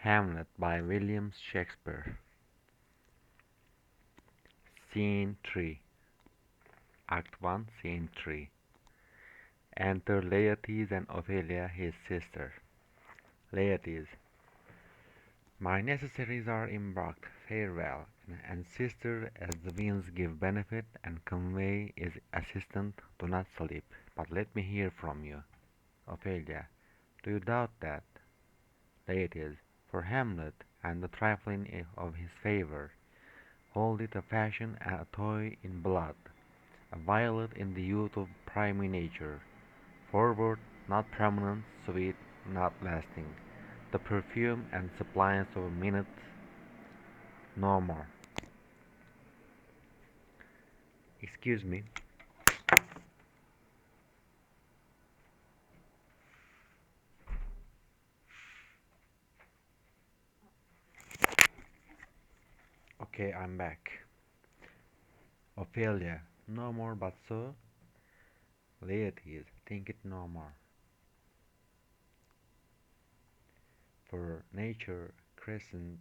Hamlet by William Shakespeare. Scene 3. Act 1, Scene 3. Enter Laertes and Ophelia, his sister. Laertes. My necessaries are embarked. Farewell. And sister, as the winds give benefit and convey is assistant, do not sleep, but let me hear from you. Ophelia. Do you doubt that? Laertes. For Hamlet, and the trifling of his favour, hold it a fashion and a toy in blood, a violet in the youth of primy nature, forward, not permanent, sweet, not lasting, the perfume and suppliance of a minute, no more. Excuse me. Okay, I'm back. Ophelia, no more but so? Laertes, think it no more. For nature, crescent,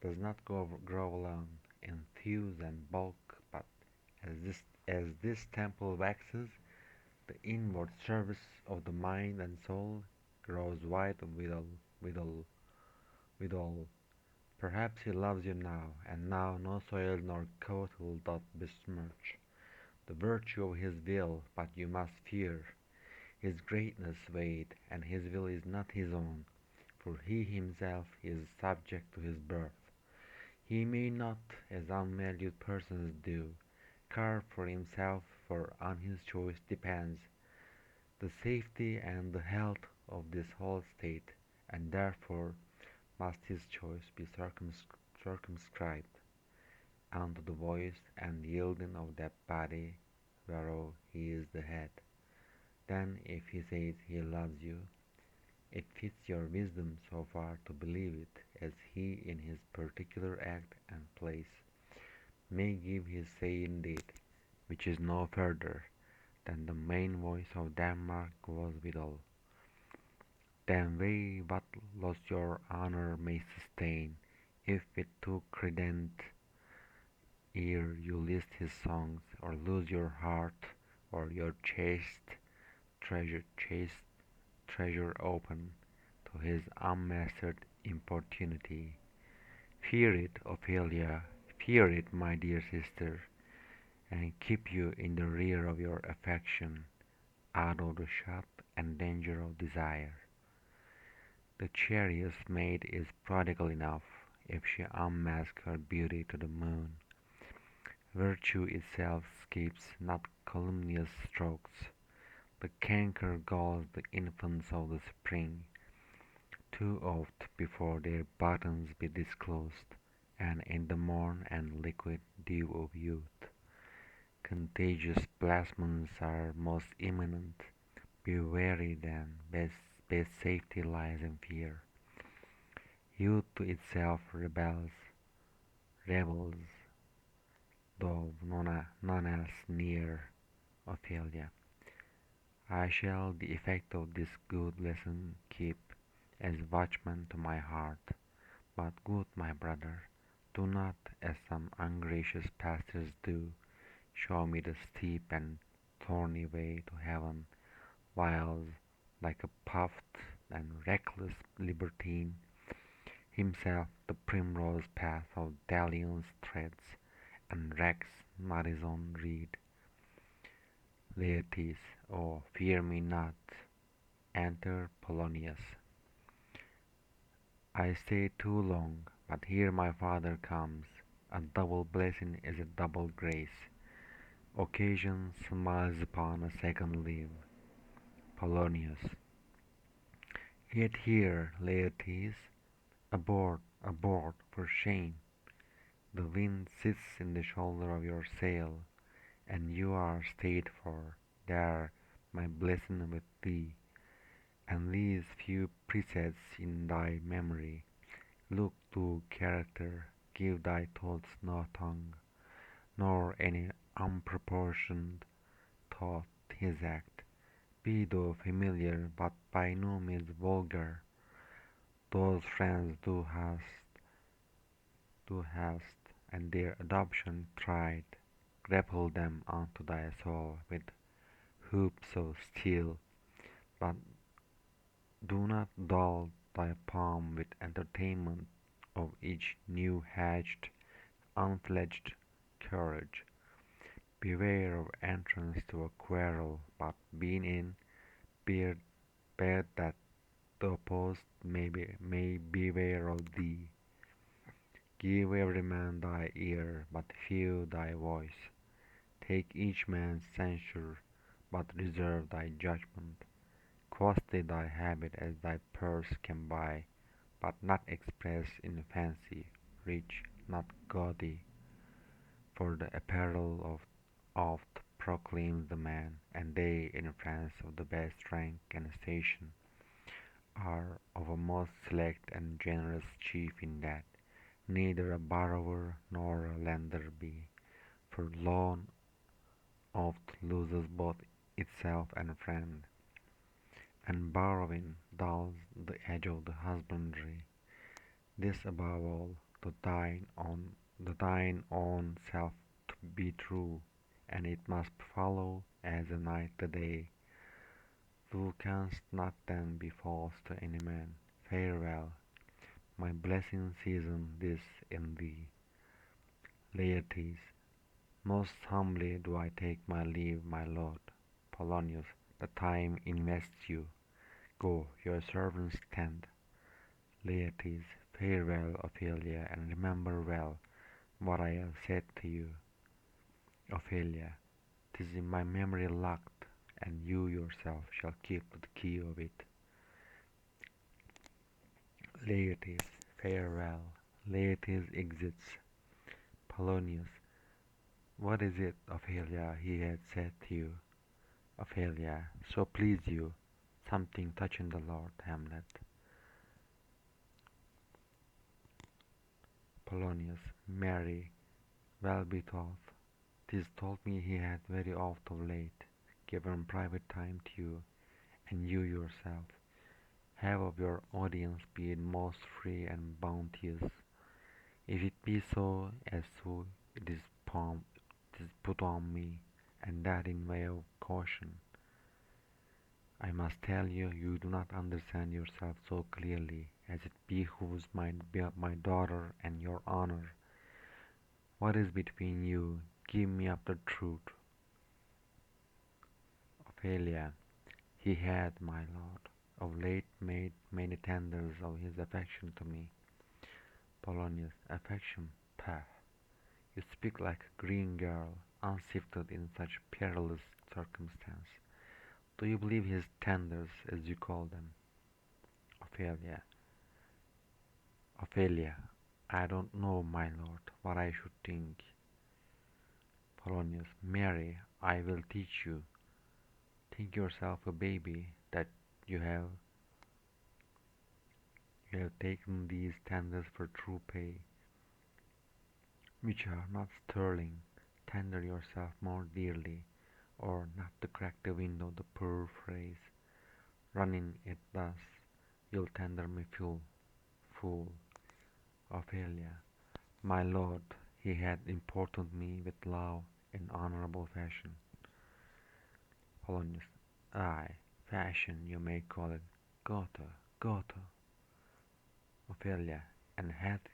does not grow alone in thews and bulk, but as this temple waxes, the inward service of the mind and soul grows wide withal, withal. Perhaps he loves you now, and now no soil nor coatle doth besmirch the virtue of his will, but you must fear his greatness weighed, and his will is not his own, for he himself is subject to his birth. He may not, as unvalued persons do, carve for himself, for on his choice depends the safety and the health of this whole state, and therefore must his choice be circumscribed unto the voice and yielding of that body whereof he is the head. Then if he says he loves you, it fits your wisdom so far to believe it, as he in his particular act and place may give his say indeed, which is no further than the main voice of Denmark was withal. Then weigh what loss your honour may sustain, if it took credence ere you list his songs, or lose your heart, or your chaste treasure open to his unmastered importunity. Fear it, Ophelia, fear it, my dear sister, and keep you in the rear of your affection, out of the shot and danger of desire. The chariot maid is prodigal enough, if she unmask her beauty to the moon. Virtue itself skips not calumnious strokes. The canker galls the infants of the spring, too oft before their buttons be disclosed, and in the morn and liquid dew of youth. Contagious plasmons are most imminent. Be wary then, best safety lies in fear. Youth to itself rebels, though none else near. Ophelia. I shall the effect of this good lesson keep as watchman to my heart. But good my brother, do not, as some ungracious pastors do, show me the steep and thorny way to heaven, whiles, like a puffed and reckless libertine, himself the primrose path of dalliance treads, and recks not his own reed. Laertes, oh, fear me not. Enter Polonius. I stay too long, but here my father comes. A double blessing is a double grace. Occasion smiles upon a second leave. Polonius. Yet here, Laertes, aboard, for shame. The wind sits in the shoulder of your sail, and you are stayed for there my blessing with thee, and these few precepts in thy memory. Look to character, give thy thoughts no tongue, nor any unproportioned thought his act. Be thou familiar, but by no means vulgar. those friends thou hast, and their adoption tried, grapple them unto thy soul with hoops of steel, but do not dull thy palm with entertainment of each new-hatched, unfledged courage. Beware of entrance to a quarrel, but being in, bear, bear that the opposed may beware of thee. Give every man thy ear, but few thy voice. Take each man's censure, but reserve thy judgment. Costly thy habit as thy purse can buy, but not express in fancy, rich, not gaudy. For the apparel of oft proclaims the man, and they in France of the best rank and station are of a most select and generous chief in that neither a borrower nor a lender be, for loan oft loses both itself and friend, and borrowing dulls the edge of the husbandry. This above all, the thine own self to be true, and it must follow as the night the day. Thou canst not then be false to any man. Farewell, my blessing season this in thee. Laertes, most humbly do I take my leave, my lord. Polonius, the time invests you. Go, your servants stand. Laertes, farewell, Ophelia, and remember well what I have said to you. Ophelia, 'tis in my memory locked, and you yourself shall keep the key of it. Laertes, farewell. Laertes exits. Polonius, what is it, Ophelia, he had said to you? Ophelia, so please you, something touching the Lord Hamlet. Polonius, marry, well betrothed. 'Tis told me he hath very oft of late given private time to you, and you yourself have of your audience been most free and bounteous. If it be so as so it is put on me, and that in way of caution, I must tell you, you do not understand yourself so clearly as it behooves my daughter and your honor. What is between you? Give me up the truth. Ophelia, he had, my lord, of late made many tenders of his affection to me. Polonius, affection, pah! You speak like a green girl, unsifted in such perilous circumstance. Do you believe his tenders, as you call them? Ophelia, Ophelia, I don't know, my lord, what I should think. Polonius, Mary, I will teach you. Think yourself a baby that you have you have taken these tenders for true pay, which are not sterling. Tender yourself more dearly, or not to crack the window the poor phrase. Running it thus, you'll tender me full, fool. Ophelia, my lord, he had importuned me with love in honourable fashion. Polonius, aye, fashion you may call it. Gotha, Gotha. Ophelia, and hath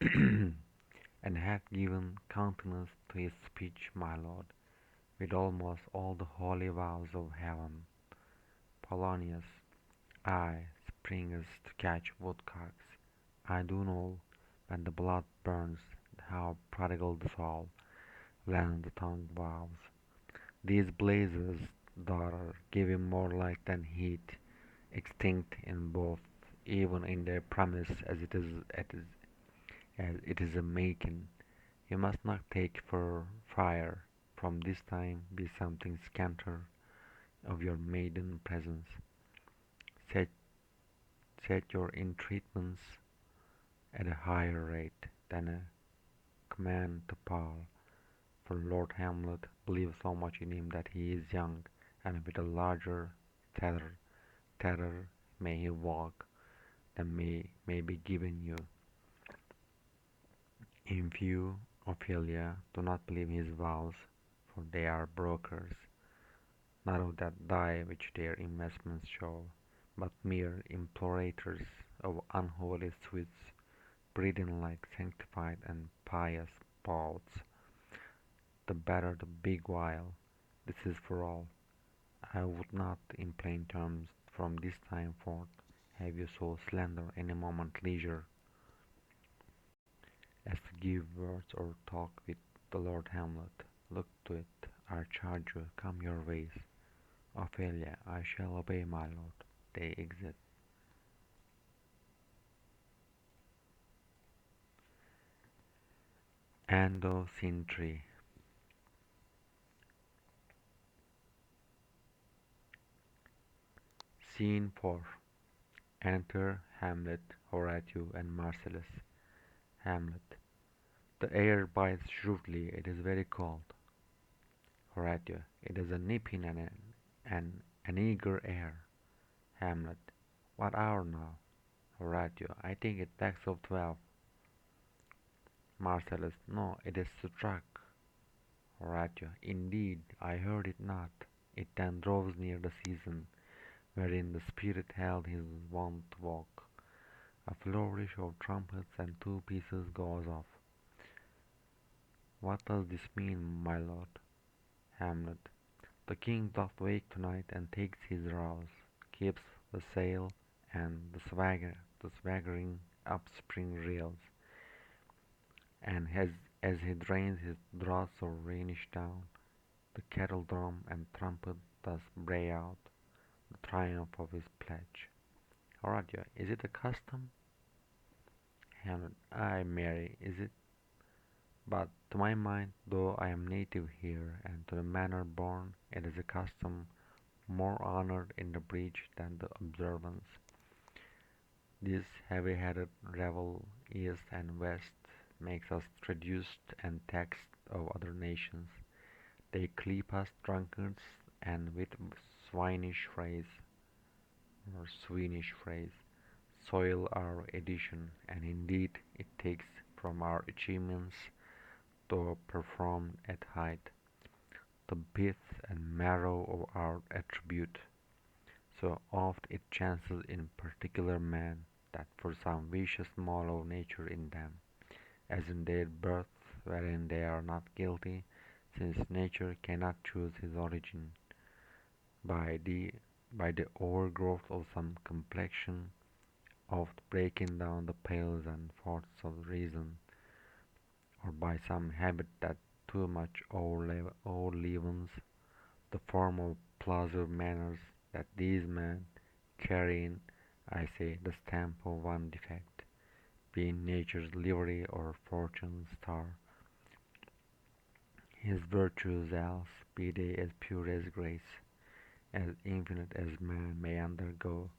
and hath given countenance to his speech, my lord, with almost all the holy vows of heaven. Polonius, aye, springers to catch woodcocks. I do know when the blood burns how prodigal the soul, when the tongue vows. These blazes, daughter, give him more light than heat, extinct in both, even in their promise as it is a making. You must not take for fire from this time be something scanter of your maiden presence. Set set your entreatments at a higher rate than a command to Paul, for Lord Hamlet believes so much in him that he is young, and with a larger tether may he walk. that may be given you. In few, Ophelia, do not believe his vows, for they are brokers, not of that dye which their investments show, but mere implorators of unholy sweets, breathing like sanctified and pious poets. The better the big while, this is for all. I would not, in plain terms, from this time forth, have you so slender any moment leisure as to give words or talk with the Lord Hamlet. Look to it, I charge you, come your ways. Ophelia, I shall obey, my lord. They exit. End of Scene 3. Scene 4. Enter Hamlet, Horatio, and Marcellus. Hamlet. The air bites shrewdly, it is very cold. Horatio. It is a nipping an eager air. Hamlet. What hour now? Horatio. I think it backs of 12. Marcellus. No, it is struck. Horatio. Indeed, I heard it not. It then draws near the season, wherein the spirit held his wont walk. A flourish of trumpets and two pieces goes off. What does this mean, my lord? Hamlet. The king doth wake tonight and takes his rouse, keeps the sail, and the swaggering upspring reels, and as he drains his draughts of Rhenish down, the kettle drum and trumpet thus bray out the triumph of his pledge. Horatio, is it a custom? Hamlet. Ay, marry, is it? But to my mind, though I am native here, and to the manner born, it is a custom more honoured in the breach than the observance. This heavy-headed revel east and west makes us traduced and taxed of other nations. They clip us drunkards, and with Swinish phrase, soil our edition, and indeed it takes from our achievements, though performed at height, the pith and marrow of our attribute. So oft it chances in particular men that for some vicious mole of nature in them, as in their birth, wherein they are not guilty, since nature cannot choose his origin, by the overgrowth of some complexion, oft breaking down the pales and forts of reason, or by some habit that too much overleavens the form of plausible manners, that these men carry in, I say, the stamp of one defect, being nature's livery or fortune's star. His virtues else, be they as pure as grace, as infinite as man may undergo,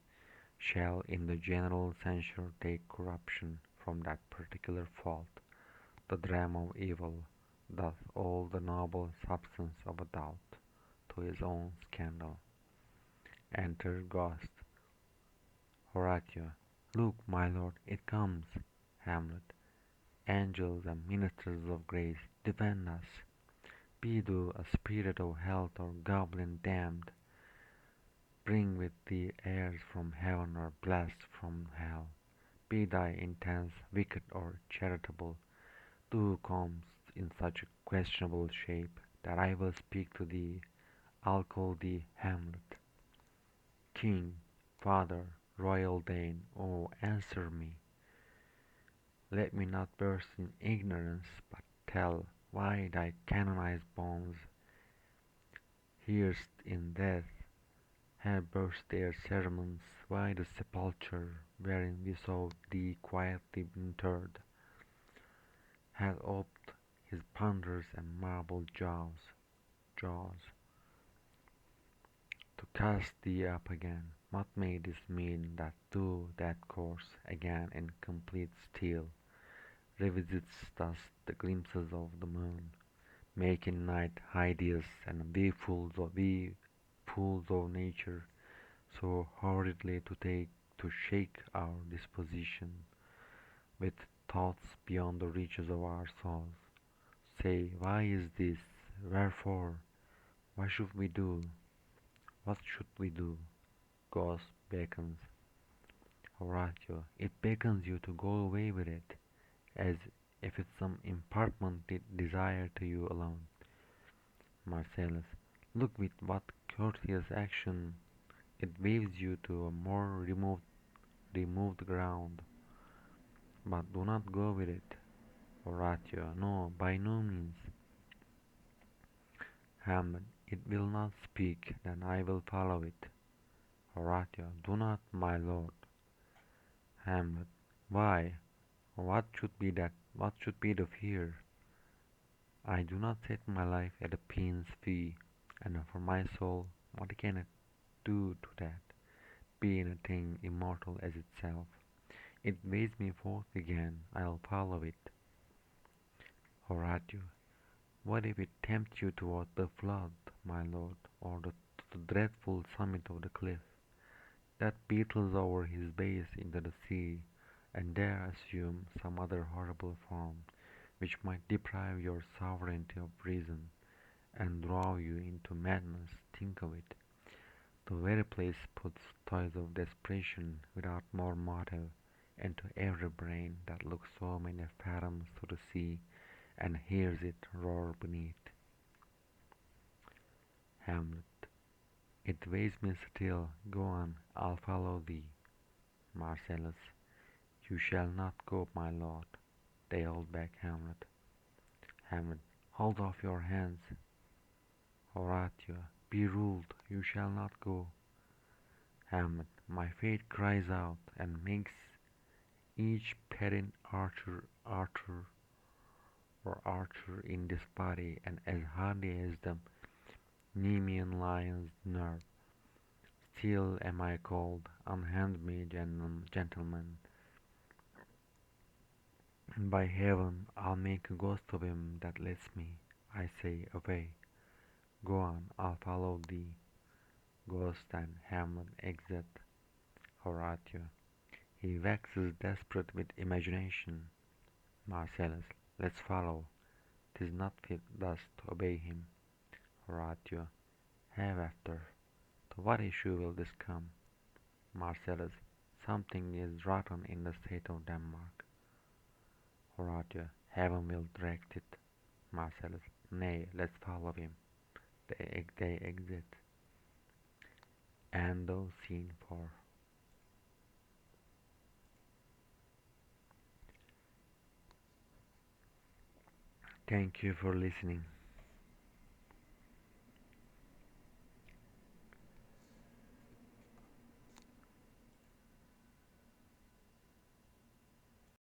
shall in the general censure take corruption from that particular fault. The drama of evil doth all the noble substance of a doubt to his own scandal. Enter Ghost. Horatio. Look, my lord, it comes. Hamlet. Angels and ministers of grace, defend us. Be thou a spirit of health or goblin damned. Bring with thee heirs from heaven or blessed from hell. Be thy intents wicked or charitable, thou who comest in such a questionable shape, that I will speak to thee. I'll call thee Hamlet. King, father, royal Dane, oh, answer me. Let me not burst in ignorance, but tell why thy canonized bones, hearsed in death, have burst their cerements, why the sepulchre wherein we saw thee quietly interred hath oped his ponderous and marble jaws, to cast thee up again. What may this mean, that thou, that corse, again in complete steel, revisit'st thus the glimpses of the moon, making night hideous, and we fools of nature, so horridly to take to shake our disposition with thoughts beyond the reaches of our souls. Say, why is this? Wherefore? What should we do? What should we do? Ghost beckons. Horatio, it beckons you to go away with it, as if it's some impertinent desire to you alone. Marcellus, look with what courteous action it waves you to a more removed ground. But do not go with it. Horatio, no, by no means. Hamlet, it will not speak, then I will follow it. Horatio, do not, my lord. Hamlet, why? What should be that? What should be the fear? I do not set my life at a pin's fee, and for my soul, what can it do to that, being a thing immortal as itself? It waves me forth again, I'll follow it. Horatio, what if it tempts you toward the flood, my lord, or to the dreadful summit of the cliff, that beetles over his base into the sea, and there assume some other horrible form, which might deprive your sovereignty of reason, and draw you into madness? Think of it. The very place puts toys of desperation without more motive into every brain that looks so many fathoms to the sea, and hears it roar beneath. Hamlet. It weighs me still. Go on, I'll follow thee. Marcellus. You shall not go, my lord. They hold back Hamlet. Hamlet. Hold off your hands. Horatio. Be ruled. You shall not go. Hamlet. My fate cries out, and makes each pedant archer in this body, and as hardy as the Nemean lion's nerve. Still am I called, unhand me, gentlemen. And by heaven, I'll make a ghost of him that lets me. I say, away. Go on, I'll follow thee. Ghost and Hamlet exit. Horatio. He waxes desperate with imagination. Marcellus. Let's follow. 'Tis not fit thus to obey him. Horatio. Have after. To what issue will this come? Marcellus. Something is rotten in the state of Denmark. Horatio. Heaven will direct it. Marcellus. Nay, let's follow him. They exit. End of scene 4. Thank you for listening.